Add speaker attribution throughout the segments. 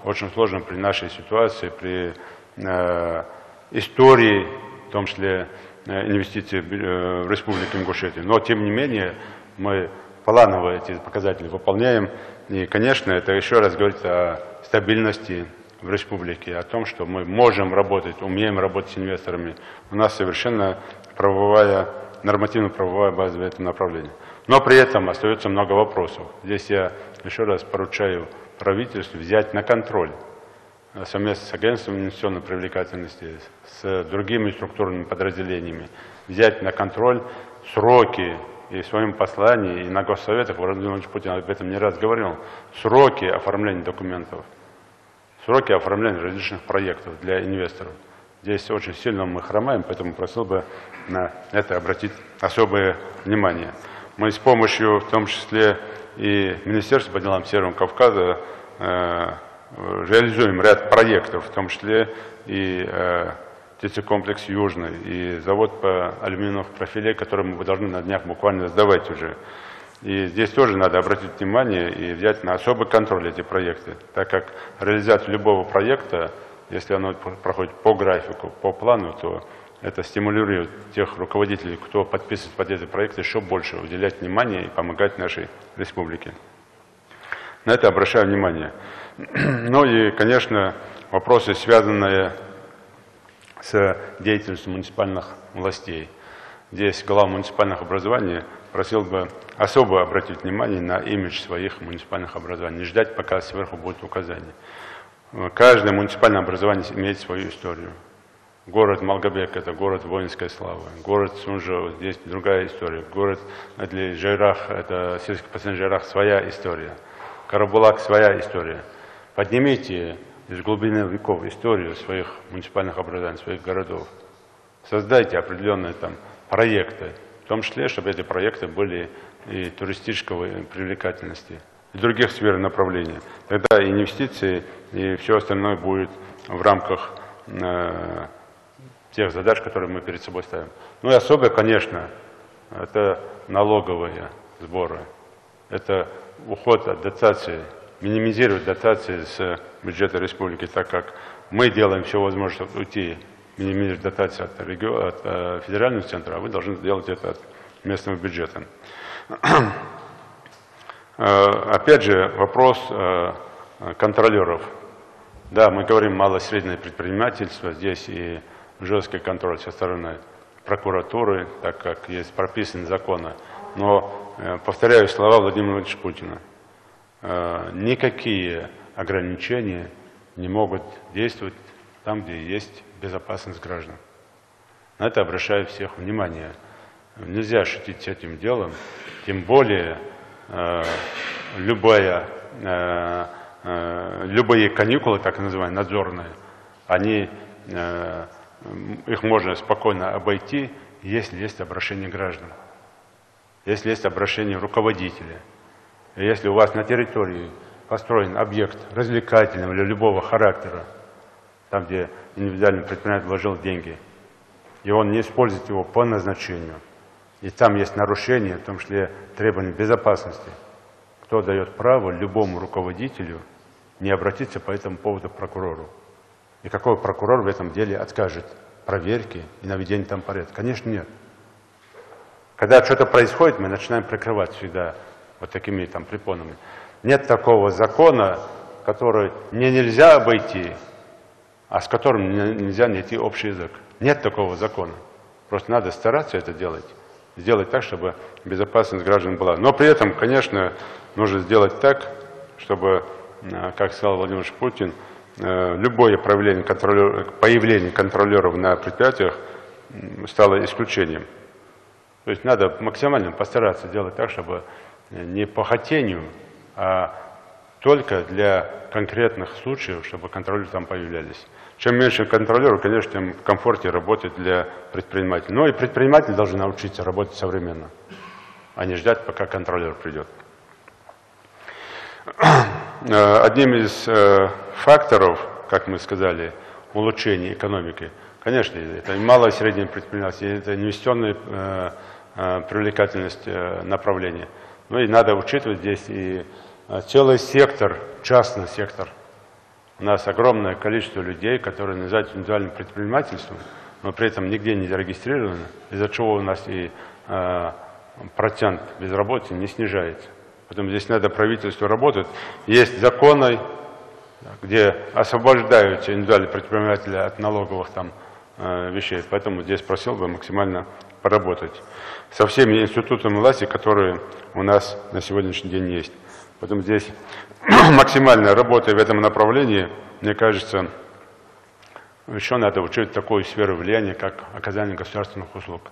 Speaker 1: очень сложно при нашей ситуации, при истории, в том числе инвестиций в Республику Ингушетию. Но, тем не менее, мы планово эти показатели выполняем. И, конечно, это еще раз говорит о стабильности в республике, о том, что мы можем работать, умеем работать с инвесторами. У нас совершенно нормативно-правовая база в этом направлении. Но при этом остается много вопросов. Здесь я еще раз поручаю правительству взять на контроль совместно с агентством инвестиционной привлекательности, с другими структурными подразделениями, взять на контроль сроки, и в своем послании, и на госсоветах Владимир Владимирович Путин об этом не раз говорил, сроки оформления документов, сроки оформления различных проектов для инвесторов. Здесь очень сильно мы хромаем, поэтому просил бы на это обратить особое внимание. Мы с помощью, в том числе и Министерства по делам Северного Кавказа, реализуем ряд проектов, в том числе и ТЦ-комплекс Южный, и завод по алюминиевых профилей, который мы должны на днях буквально сдавать уже. И здесь тоже надо обратить внимание и взять на особый контроль эти проекты, так как реализация любого проекта, если оно проходит по графику, по плану, то это стимулирует тех руководителей, кто подписывает под эти проекты, еще больше уделять внимание и помогать нашей республике. На это обращаю внимание. Ну и, конечно, вопросы, связанные с деятельностью муниципальных властей. Здесь глава муниципальных образований просил бы особо обратить внимание на имидж своих муниципальных образований, не ждать, пока сверху будет указание. Каждое муниципальное образование имеет свою историю. Город Малгобек – это город воинской славы. Город Сунжо – здесь другая история. Город Жайрах – это сельский поселение Жайрах – своя история. Карабулак – своя история. Поднимите из глубины веков историю своих муниципальных образований, своих городов. Создайте определенные там проекты, в том числе, чтобы эти проекты были и туристической привлекательности, и других сфер направления. Тогда инвестиции и все остальное будет в рамках тех задач, которые мы перед собой ставим. Ну и особо, конечно, это налоговые сборы, это уход от дотации, минимизировать дотации с бюджета республики, так как мы делаем все возможное, чтобы уйти, минимизировать дотации от федерального центра, а вы должны сделать это от местного бюджета. Опять же, вопрос контролеров. Да, мы говорим малое-среднее предпринимательство, здесь и жесткий контроль со стороны прокуратуры, так как есть прописаны законы. Но, повторяю слова Владимира Владимировича Путина, никакие ограничения не могут действовать там, где есть безопасность граждан. На это обращаю всех внимание. Нельзя шутить с этим делом, тем более любые каникулы, так называемые, надзорные, их можно спокойно обойти, если есть обращение граждан, если есть обращение руководителя. Если у вас на территории построен объект развлекательного или любого характера, там, где индивидуальный предприниматель вложил деньги, и он не использует его по назначению, и там есть нарушения, в том числе требования безопасности, кто дает право любому руководителю не обратиться по этому поводу к прокурору? И какой прокурор в этом деле откажет проверки и наведения там порядка? Конечно, нет. Когда что-то происходит, мы начинаем прикрывать всегда вот такими там препонами. Нет такого закона, который нельзя обойти, а с которым нельзя найти общий язык. Нет такого закона. Просто надо стараться это делать. Сделать так, чтобы безопасность граждан была. Но при этом, конечно, нужно сделать так, чтобы, как сказал Владимир Владимирович Путин, любое появление контролеров на предприятиях стало исключением. То есть надо максимально постараться делать так, чтобы не по хотению, а только для конкретных случаев, чтобы контролеры там появлялись. Чем меньше контролеров, конечно, тем в комфорте работать для предпринимателей. Но и предприниматели должны научиться работать современно, а не ждать, пока контролер придет. Одним из факторов, как мы сказали, улучшения экономики, конечно, это малое и среднее предпринимательство, это инвестиционная привлекательность направления. Ну и надо учитывать здесь и целый сектор, частный сектор, У нас огромное количество людей, которые называют индивидуальным предпринимательством, но при этом нигде не зарегистрированы, из-за чего у нас и процент безработицы не снижается. Поэтому здесь надо правительству работать. Есть законы, где освобождаются индивидуальные предприниматели от налоговых вещей. Поэтому здесь просил бы максимально поработать со всеми институтами власти, которые у нас на сегодняшний день есть. Поэтому здесь максимально работая в этом направлении, мне кажется, еще надо учить такую сферу влияния, как оказание государственных услуг.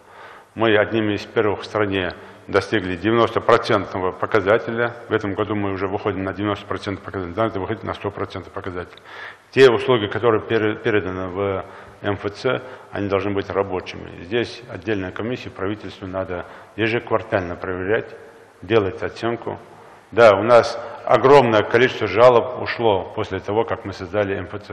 Speaker 1: Мы одними из первых в стране достигли 90% показателя. В этом году мы уже выходим на 90% показателя. Надо выходить на 100% показателя. Те услуги, которые переданы в МФЦ, они должны быть рабочими. Здесь отдельная комиссия, правительству надо ежеквартально проверять, делать оценку. Да, у нас огромное количество жалоб ушло после того, как мы создали МФЦ.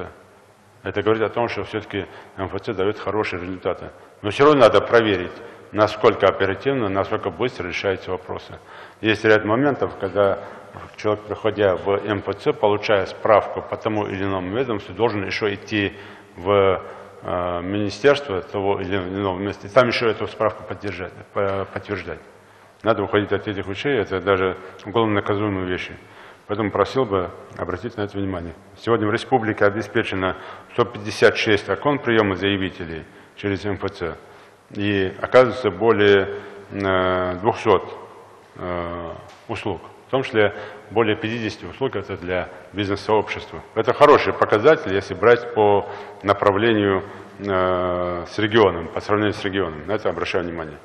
Speaker 1: Это говорит о том, что все-таки МФЦ дает хорошие результаты. Но все равно надо проверить, насколько оперативно, насколько быстро решаются вопросы. Есть ряд моментов, когда человек, приходя в МФЦ, получая справку по тому или иному ведомству, должен еще идти в министерство того или иного места, и там еще эту справку подтверждать. Надо уходить от этих вещей, это даже уголовно наказуемые вещи. Поэтому просил бы обратить на это внимание. Сегодня в республике обеспечено 156 окон приема заявителей через МФЦ. И оказывается более 200 услуг. В том числе более 50 услуг это для бизнес-сообщества. Это хороший показатель, если брать по направлению с регионом, по сравнению с регионом. На это обращаю внимание.